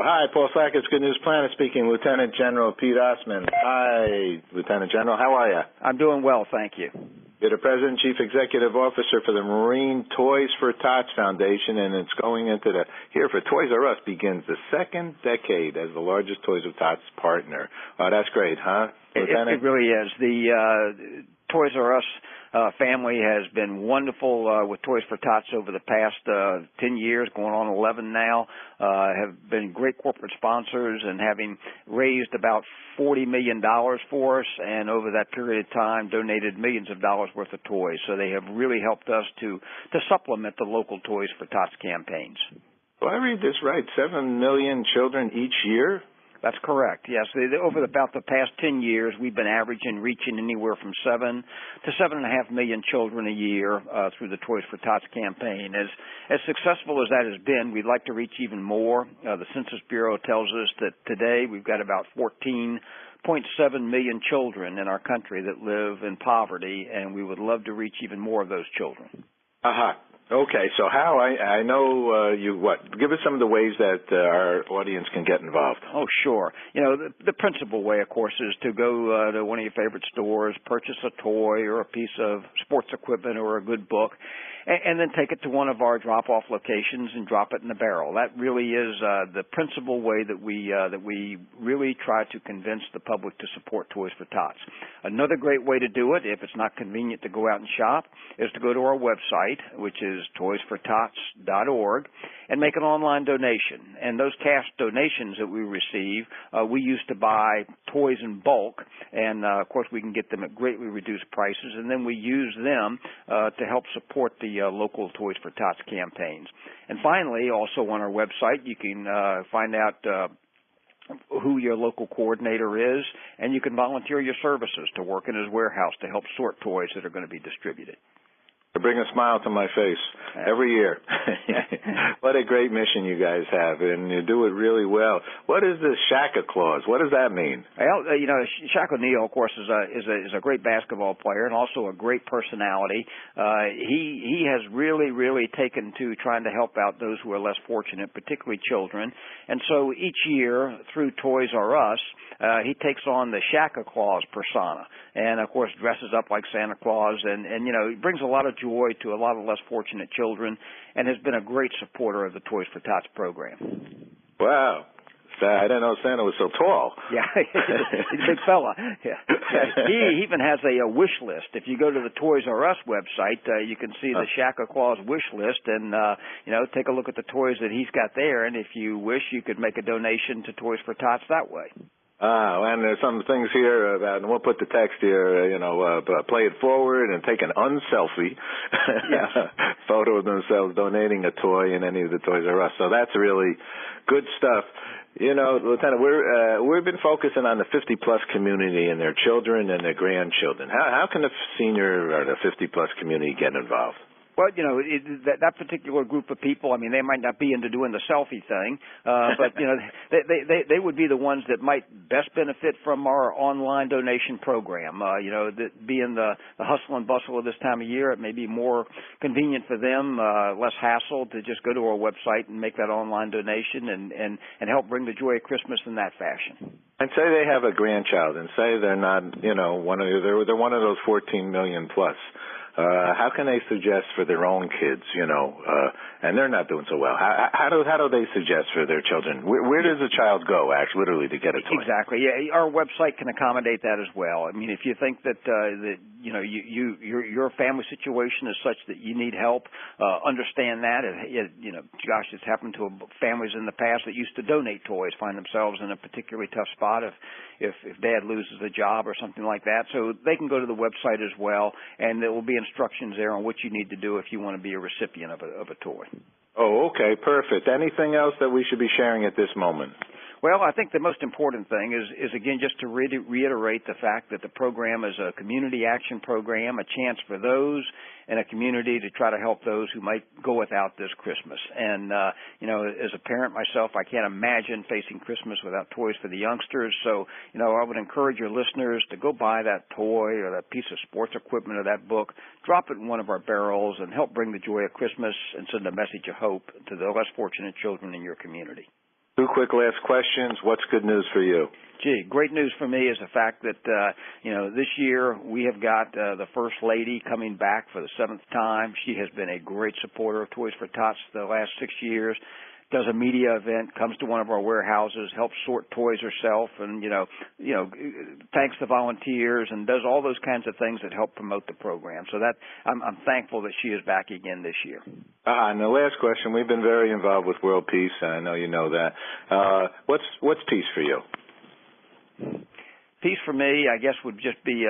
Hi, Paul Sackett's Good News Planet speaking. Lieutenant General Pete Osman. Hi, Lieutenant General. How are you? I'm doing well, thank you. You're the President and Chief Executive Officer for the Marine Toys for Tots Foundation, and it's going into here for Toys R Us begins the second decade as the largest Toys for Tots partner. Oh, that's great, huh, Lieutenant? It really is. The Toys R Us family has been wonderful with Toys for Tots over the past 10 years, going on 11 now, have been great corporate sponsors and having raised about $40 million for us, and over that period of time donated millions of dollars worth of toys. So they have really helped us to supplement the local Toys for Tots campaigns. Well, I read this right, 7 million children each year? That's correct, yes. Over about the past 10 years, we've been reaching anywhere from 7 to 7.5 million children a year through the Toys for Tots campaign. As successful as that has been, we'd like to reach even more. The Census Bureau tells us that today we've got about 14.7 million children in our country that live in poverty, and we would love to reach even more of those children. Okay, so how I know give us some of the ways that our audience can get involved. Oh, sure. You know, the principal way, of course, is to go to one of your favorite stores, purchase a toy or a piece of sports equipment or a good book, and then take it to one of our drop-off locations and drop it in the barrel. That really is the principal way that we really try to convince the public to support Toys for Tots. Another great way to do it, if it's not convenient to go out and shop, is to go to our website, which is toysfortots.org, and make an online donation. And those cash donations that we receive, we use to buy toys in bulk, and of course we can get them at greatly reduced prices, and then we use them to help support the local Toys for Tots campaigns. And finally, also on our website, you can find out who your local coordinator is, and you can volunteer your services to work in his warehouse to help sort toys that are going to be distributed. To bring a smile to my face every year. What a great mission you guys have, and you do it really well. What is this Shaka clause? What does that mean? Well, you know, Shaq O'Neal, of course, is a great basketball player and also a great personality. He has really taken to trying to help out those who are less fortunate, particularly children. And so each year through Toys R Us, he takes on the Shaka Claus persona, and of course dresses up like Santa Claus, and you know, he brings a lot of joy to a lot of less fortunate children, and has been a great supporter of the Toys for Tots program. Wow. I didn't know Santa was so tall. Yeah, he's a big fella. Yeah. He even has a wish list. If you go to the Toys R Us website, you can see the Shaka Claus wish list, and you know, take a look at the toys that he's got there. And if you wish, you could make a donation to Toys for Tots that way. And there's some things here about, and we'll put the text here, play it forward and take an unselfie photo of themselves donating a toy in any of the Toys R Us. So that's really good stuff. You know, Lieutenant, we've been focusing on the 50-plus community and their children and their grandchildren. How can the senior or the 50-plus community get involved? Well, you know, that particular group of people, I mean, they might not be into doing the selfie thing, but, you know, they would be the ones that might best benefit from our online donation program. You know, being the hustle and bustle of this time of year, it may be more convenient for them, less hassle to just go to our website and make that online donation and help bring the joy of Christmas in that fashion. And say they have a grandchild, and say they're not, you know, they're one of those 14 million plus. How can they suggest for their own kids, you know, and they're not doing so well? How do they suggest for their children? Where does a child go, actually, literally, to get a toy? Exactly. Yeah, our website can accommodate that as well. I mean, if you think that you know your family situation is such that you need help, understand that. You know, gosh, it's happened to families in the past that used to donate toys, find themselves in a particularly tough spot if dad loses a job or something like that. So they can go to the website as well, and there will be instructions there on what you need to do if you want to be a recipient of a toy. Oh, okay, perfect. Anything else that we should be sharing at this moment? Well, I think the most important thing is again, just to reiterate the fact that the program is a community action program, a chance for those in a community to try to help those who might go without this Christmas. And, you know, as a parent myself, I can't imagine facing Christmas without toys for the youngsters. So, you know, I would encourage your listeners to go buy that toy or that piece of sports equipment or that book, drop it in one of our barrels, and help bring the joy of Christmas and send a message of hope to the less fortunate children in your community. 2 quick last questions. What's good news for you? Gee, great news for me is the fact that, this year we have got the First Lady coming back for the 7th time. She has been a great supporter of Toys for Tots the last 6 years. Does a media event, comes to one of our warehouses, helps sort toys herself, and thanks the volunteers, and does all those kinds of things that help promote the program. So that I'm thankful that she is back again this year. And the last question: we've been very involved with World Peace, and I know you know that. What's peace for you? Peace for me, I guess, would just be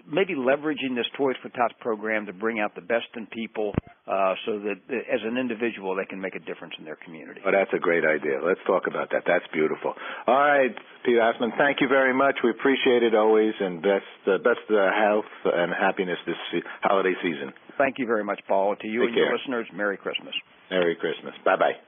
maybe leveraging this Toys for Tots program to bring out the best in people so that as an individual they can make a difference in their community. Oh, that's a great idea. Let's talk about that. That's beautiful. All right, Peter Assman, thank you very much. We appreciate it always, and best health and happiness this holiday season. Thank you very much, Paul. To you Take and care. your listeners, Merry Christmas. Merry Christmas. Bye-bye.